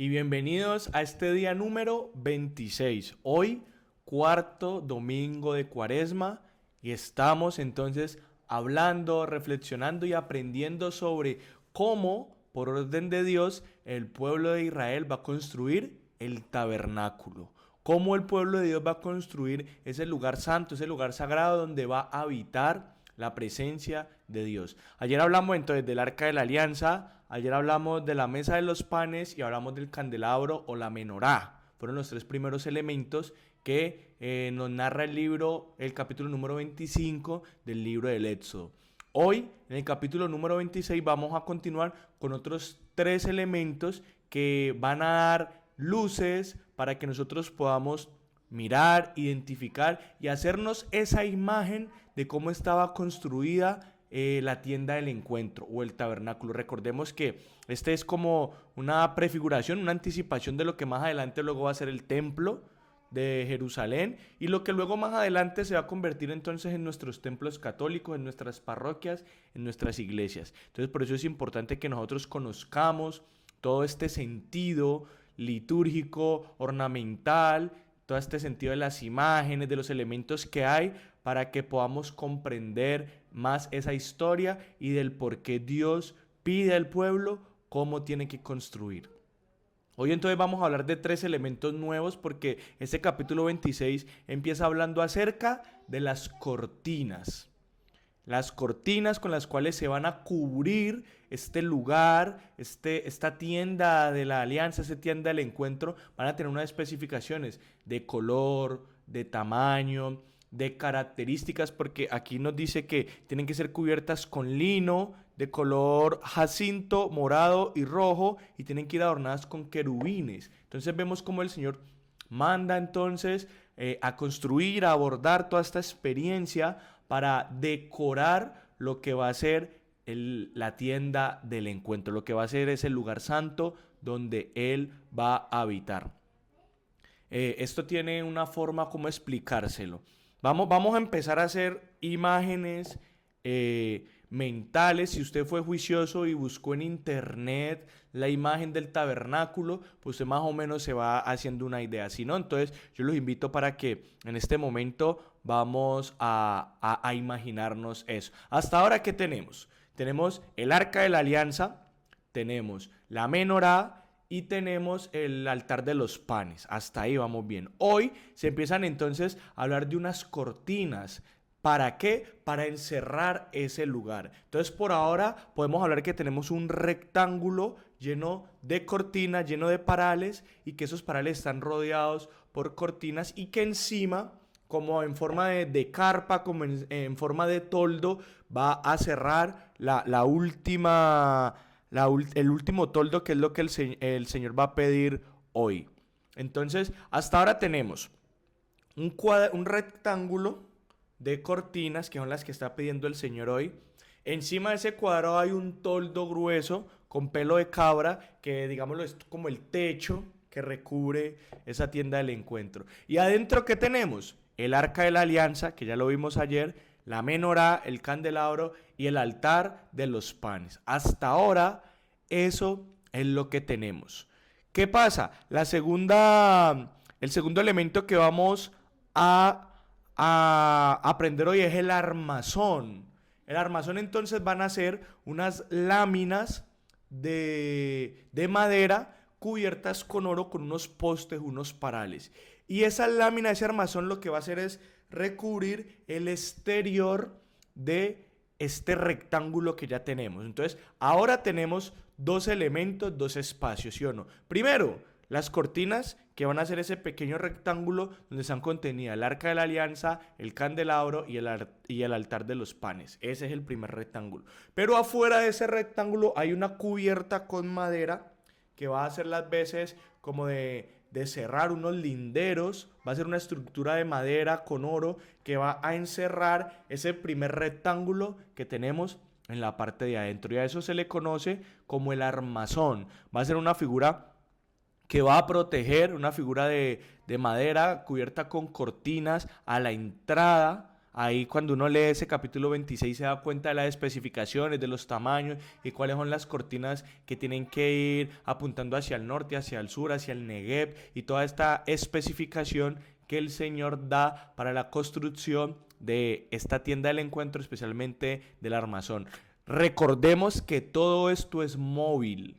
y bienvenidos a este día número 26. Hoy, cuarto domingo de Cuaresma, y estamos entonces hablando, reflexionando y aprendiendo sobre cómo, por orden de Dios, el pueblo de Israel va a construir el tabernáculo. Cómo el pueblo de Dios va a construir ese lugar santo, ese lugar sagrado donde va a habitar la presencia de Dios. Ayer hablamos entonces del Arca de la Alianza, ayer hablamos de la mesa de los panes y hablamos del candelabro o la menorá. Fueron los tres primeros elementos que nos narra el libro, el capítulo número 25 del libro del Éxodo. Hoy, en el capítulo número 26, vamos a continuar con otros tres elementos que van a dar luces para que nosotros podamos mirar, identificar y hacernos esa imagen de cómo estaba construida la tienda del encuentro o el tabernáculo. Recordemos que este es como una prefiguración, una anticipación de lo que más adelante luego va a ser el templo de Jerusalén y lo que luego más adelante se va a convertir entonces en nuestros templos católicos, en nuestras parroquias, en nuestras iglesias. Entonces por eso es importante que nosotros conozcamos todo este sentido litúrgico, ornamental, todo este sentido de las imágenes, de los elementos que hay, para que podamos comprender más esa historia y del por qué Dios pide al pueblo cómo tiene que construir. Hoy entonces vamos a hablar de tres elementos nuevos porque este capítulo 26 empieza hablando acerca de las cortinas. Las cortinas con las cuales se van a cubrir este lugar, esta tienda de la alianza, esta tienda del encuentro, van a tener unas especificaciones de color, de tamaño, de características, porque aquí nos dice que tienen que ser cubiertas con lino de color jacinto, morado y rojo, y tienen que ir adornadas con querubines. Entonces vemos cómo el Señor manda entonces a construir, a abordar toda esta experiencia para decorar lo que va a ser la tienda del encuentro, lo que va a ser ese lugar santo donde Él va a habitar. Esto tiene una forma como explicárselo. Vamos a empezar a hacer imágenes mentales. Si usted fue juicioso y buscó en internet la imagen del tabernáculo, pues usted más o menos se va haciendo una idea. Si no, entonces yo los invito para que en este momento vamos a imaginarnos eso. Hasta ahora, ¿qué tenemos? Tenemos el Arca de la Alianza, tenemos la menorá y tenemos el altar de los panes. Hasta ahí vamos bien. Hoy se empiezan entonces a hablar de unas cortinas. ¿Para qué? Para encerrar ese lugar. Entonces por ahora podemos hablar que tenemos un rectángulo lleno de cortinas, lleno de parales, y que esos parales están rodeados por cortinas y que encima, como en forma de carpa, como en forma de toldo, va a cerrar el último toldo, que es lo que el Señor va a pedir hoy. Entonces, hasta ahora tenemos un rectángulo de cortinas, que son las que está pidiendo el Señor hoy. Encima de ese cuadrado hay un toldo grueso con pelo de cabra, que digámoslo es como el techo que recubre esa tienda del encuentro. Y adentro, ¿qué tenemos? El Arca de la Alianza, que ya lo vimos ayer, la menorá, el candelabro y el altar de los panes. Hasta ahora, eso es lo que tenemos. ¿Qué pasa? El segundo elemento que vamos a aprender hoy es el armazón. El armazón entonces van a ser unas láminas de madera cubiertas con oro, con unos postes, unos parales. Y esa lámina, ese armazón, lo que va a hacer es recubrir el exterior de este rectángulo que ya tenemos. Entonces, ahora tenemos dos elementos, dos espacios, ¿sí o no? Primero, las cortinas, que van a ser ese pequeño rectángulo donde están contenidas el Arca de la Alianza, el candelabro y el altar de los panes. Ese es el primer rectángulo. Pero afuera de ese rectángulo hay una cubierta con madera que va a hacer las veces como de cerrar unos linderos. Va a ser una estructura de madera con oro que va a encerrar ese primer rectángulo que tenemos en la parte de adentro. Y a eso se le conoce como el armazón. Va a ser una figura que va a proteger, una figura de madera cubierta con cortinas a la entrada Ahí cuando uno lee ese capítulo 26 se da cuenta de las especificaciones, de los tamaños y cuáles son las cortinas que tienen que ir apuntando hacia el norte, hacia el sur, hacia el Negev y toda esta especificación que el Señor da para la construcción de esta tienda del encuentro, especialmente del armazón. Recordemos que todo esto es móvil.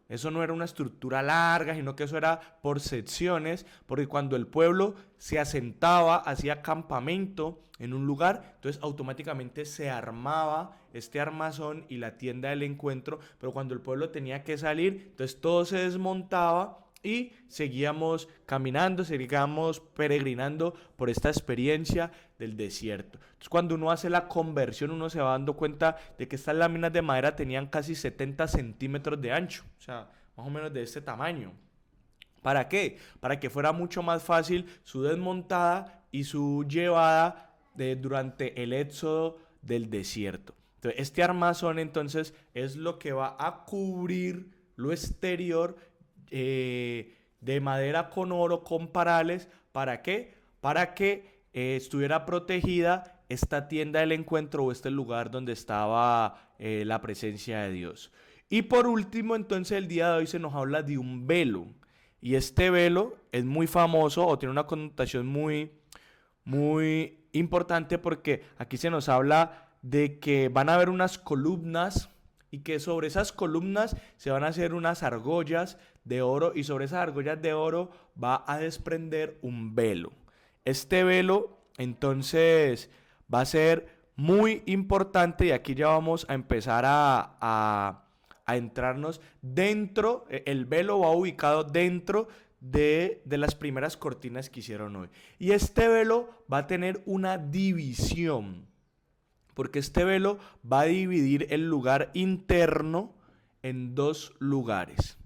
Eso no era una estructura larga, sino que eso era por secciones, porque cuando el pueblo se asentaba, hacía campamento en un lugar, entonces automáticamente se armaba este armazón y la tienda del encuentro, pero cuando el pueblo tenía que salir, entonces todo se desmontaba y seguíamos caminando, seguíamos peregrinando por esta experiencia del desierto. Entonces, cuando uno hace la conversión, uno se va dando cuenta de que estas láminas de madera tenían casi 70 centímetros de ancho, o sea, más o menos de este tamaño. ¿Para qué? Para que fuera mucho más fácil su desmontada y su llevada durante el éxodo del desierto. Entonces, este armazón entonces es lo que va a cubrir lo exterior de madera con oro, con parales. ¿Para qué? Para que estuviera protegida esta tienda del encuentro o este lugar donde estaba la presencia de Dios. Y por último, entonces el día de hoy se nos habla de un velo. Y este velo es muy famoso o tiene una connotación muy importante porque aquí se nos habla de que van a haber unas columnas y que sobre esas columnas se van a hacer unas argollas de oro y sobre esas argollas de oro va a desprender un velo. Este velo entonces va a ser muy importante y aquí ya vamos a empezar a entrarnos dentro, el velo va ubicado dentro de las primeras cortinas que hicieron hoy. Y este velo va a tener una división, porque este velo va a dividir el lugar interno en dos lugares.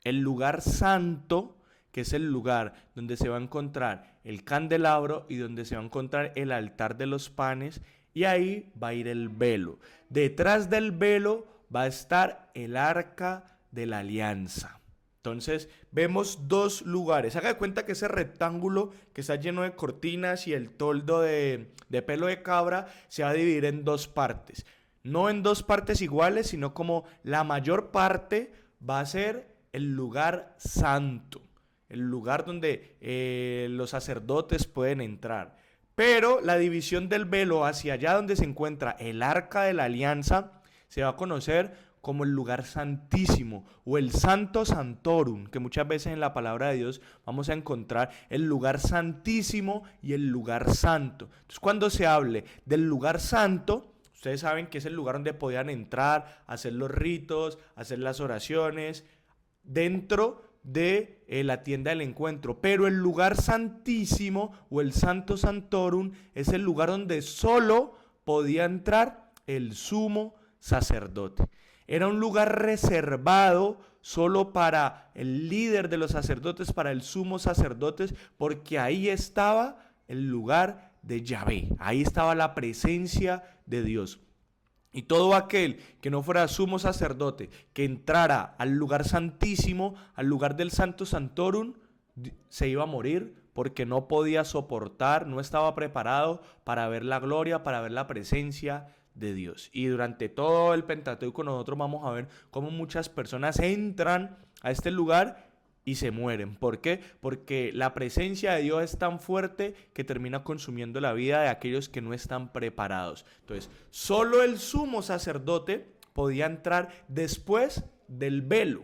El lugar santo, que es el lugar donde se va a encontrar el candelabro y donde se va a encontrar el altar de los panes, y ahí va a ir el velo. Detrás del velo va a estar el arca de la alianza. Entonces vemos dos lugares. Haga de cuenta que ese rectángulo que está lleno de cortinas y el toldo de pelo de cabra se va a dividir en dos partes. No en dos partes iguales, sino como la mayor parte va a ser el lugar santo. El lugar donde los sacerdotes pueden entrar. Pero la división del velo hacia allá donde se encuentra el arca de la alianza se va a conocer como el lugar santísimo o el Santo Santorum, que muchas veces en la palabra de Dios vamos a encontrar el lugar santísimo y el lugar santo. Entonces, cuando se hable del lugar santo, ustedes saben que es el lugar donde podían entrar, hacer los ritos, hacer las oraciones, dentro de la tienda del encuentro. Pero el lugar santísimo o el Santo Santorum es el lugar donde solo podía entrar el sumo sacerdote. Era un lugar reservado solo para el líder de los sacerdotes, para el sumo sacerdote, porque ahí estaba el lugar de Yahvé, ahí estaba la presencia de Dios. Y todo aquel que no fuera sumo sacerdote, que entrara al lugar santísimo, al lugar del Santo Santorum, se iba a morir porque no podía soportar, no estaba preparado para ver la gloria, para ver la presencia de Dios. Y durante todo el Pentateuco nosotros vamos a ver cómo muchas personas entran a este lugar y se mueren. ¿Por qué? Porque la presencia de Dios es tan fuerte que termina consumiendo la vida de aquellos que no están preparados. Entonces, solo el sumo sacerdote podía entrar después del velo.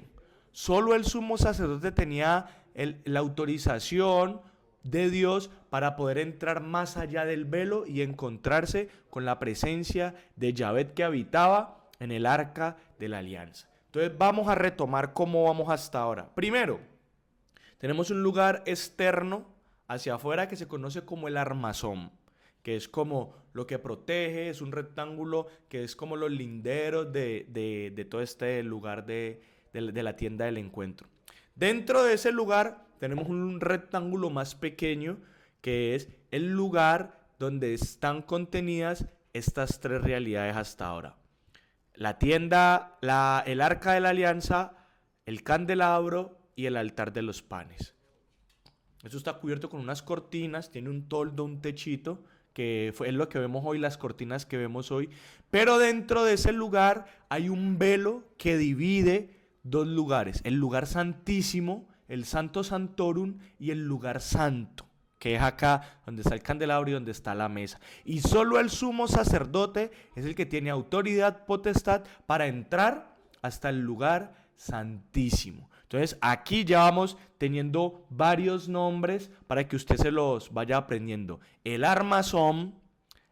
Solo el sumo sacerdote tenía la autorización de Dios para poder entrar más allá del velo y encontrarse con la presencia de Yahvé que habitaba en el arca de la alianza. Entonces vamos a retomar cómo vamos hasta ahora. Primero, tenemos un lugar externo hacia afuera que se conoce como el armazón, que es como lo que protege, es un rectángulo que es como los linderos de todo este lugar de la tienda del encuentro. Dentro de ese lugar tenemos un rectángulo más pequeño que es el lugar donde están contenidas estas tres realidades hasta ahora. La tienda, el arca de la alianza, el candelabro y el altar de los panes. Eso está cubierto con unas cortinas, tiene un toldo, un techito es lo que vemos hoy, las cortinas que vemos hoy. Pero dentro de ese lugar hay un velo que divide dos lugares, el lugar santísimo, el Santo Santorum y el lugar santo, que es acá donde está el candelabro y donde está la mesa. Y solo el sumo sacerdote es el que tiene autoridad, potestad para entrar hasta el lugar santísimo. Entonces aquí ya vamos teniendo varios nombres para que usted se los vaya aprendiendo. El armazón,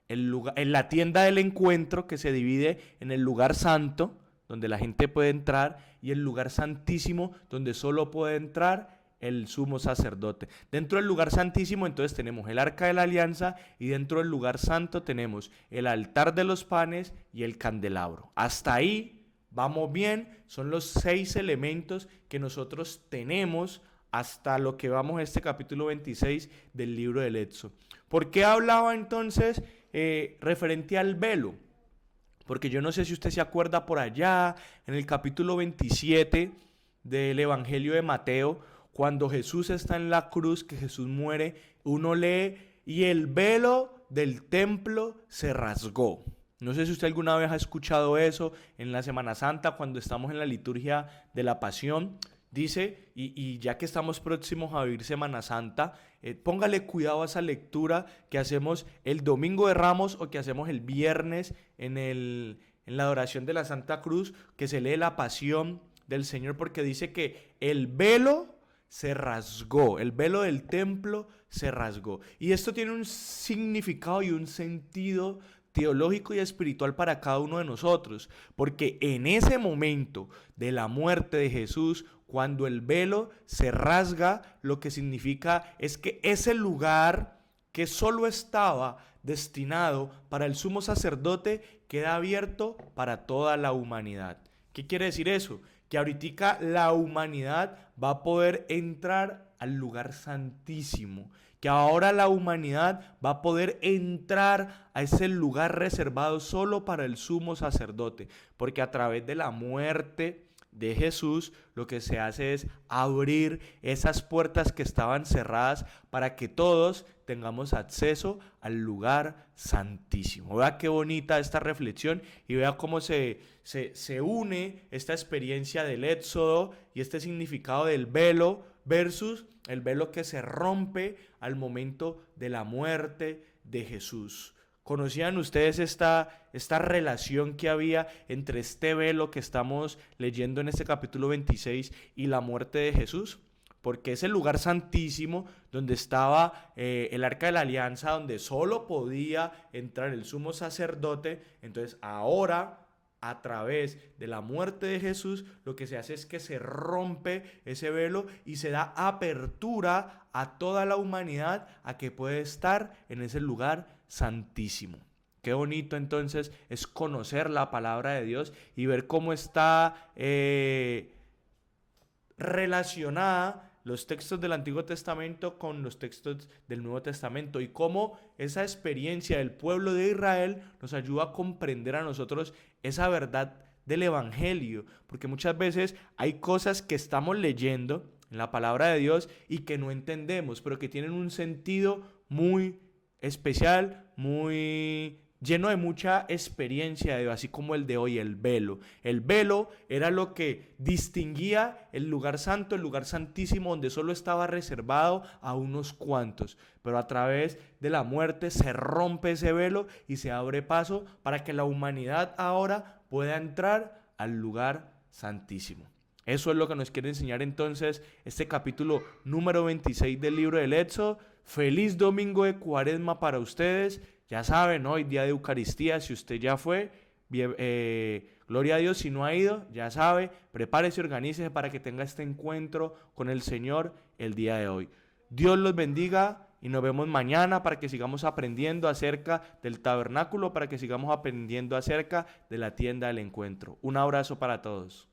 en la tienda del encuentro, que se divide en el lugar santo, donde la gente puede entrar, y el lugar santísimo, donde solo puede entrar el sumo sacerdote. Dentro del lugar santísimo entonces tenemos el arca de la alianza, y dentro del lugar santo tenemos el altar de los panes y el candelabro. Hasta ahí vamos bien, son los 6 elementos que nosotros tenemos hasta lo que vamos a este capítulo 26 del libro del Éxodo. ¿Por qué hablaba entonces referente al velo? Porque yo no sé si usted se acuerda por allá, en el capítulo 27 del Evangelio de Mateo, cuando Jesús está en la cruz, que Jesús muere, uno lee, y el velo del templo se rasgó. No sé si usted alguna vez ha escuchado eso en la Semana Santa, cuando estamos en la liturgia de la Pasión. Dice, y ya que estamos próximos a vivir Semana Santa, póngale cuidado a esa lectura que hacemos el Domingo de Ramos o que hacemos el viernes en la adoración de la Santa Cruz, que se lee la Pasión del Señor, porque dice que el velo se rasgó, el velo del templo se rasgó. Y esto tiene un significado y un sentido teológico y espiritual para cada uno de nosotros, porque en ese momento de la muerte de Jesús, cuando el velo se rasga, lo que significa es que ese lugar que solo estaba destinado para el sumo sacerdote queda abierto para toda la humanidad. ¿Qué quiere decir eso? Que ahorita la humanidad va a poder entrar al lugar santísimo, que ahora la humanidad va a poder entrar a ese lugar reservado solo para el sumo sacerdote, porque a través de la muerte de Jesús lo que se hace es abrir esas puertas que estaban cerradas para que todos tengamos acceso al lugar santísimo. Vea qué bonita esta reflexión y vea cómo se une esta experiencia del Éxodo y este significado del velo versus el velo que se rompe al momento de la muerte de Jesús. ¿Conocían ustedes esta relación que había entre este velo que estamos leyendo en este capítulo 26 y la muerte de Jesús? Porque es el lugar santísimo donde estaba el arca de la alianza, donde solo podía entrar el sumo sacerdote. Entonces ahora, a través de la muerte de Jesús, lo que se hace es que se rompe ese velo y se da apertura a toda la humanidad a que puede estar en ese lugar santísimo. Qué bonito entonces es conocer la palabra de Dios y ver cómo está relacionada los textos del Antiguo Testamento con los textos del Nuevo Testamento y cómo esa experiencia del pueblo de Israel nos ayuda a comprender a nosotros esa verdad del Evangelio, porque muchas veces hay cosas que estamos leyendo en la palabra de Dios y que no entendemos, pero que tienen un sentido muy especial, muy lleno de mucha experiencia, así como el de hoy, el velo. El velo era lo que distinguía el lugar santo, el lugar santísimo, donde solo estaba reservado a unos cuantos. Pero a través de la muerte se rompe ese velo y se abre paso para que la humanidad ahora pueda entrar al lugar santísimo. Eso es lo que nos quiere enseñar entonces este capítulo número 26 del libro del Éxodo. Feliz domingo de Cuaresma para ustedes. Ya saben, hoy día de Eucaristía, si usted ya fue, gloria a Dios. Si no ha ido, ya sabe, prepárese y organícese para que tenga este encuentro con el Señor el día de hoy. Dios los bendiga y nos vemos mañana para que sigamos aprendiendo acerca del tabernáculo, para que sigamos aprendiendo acerca de la tienda del encuentro. Un abrazo para todos.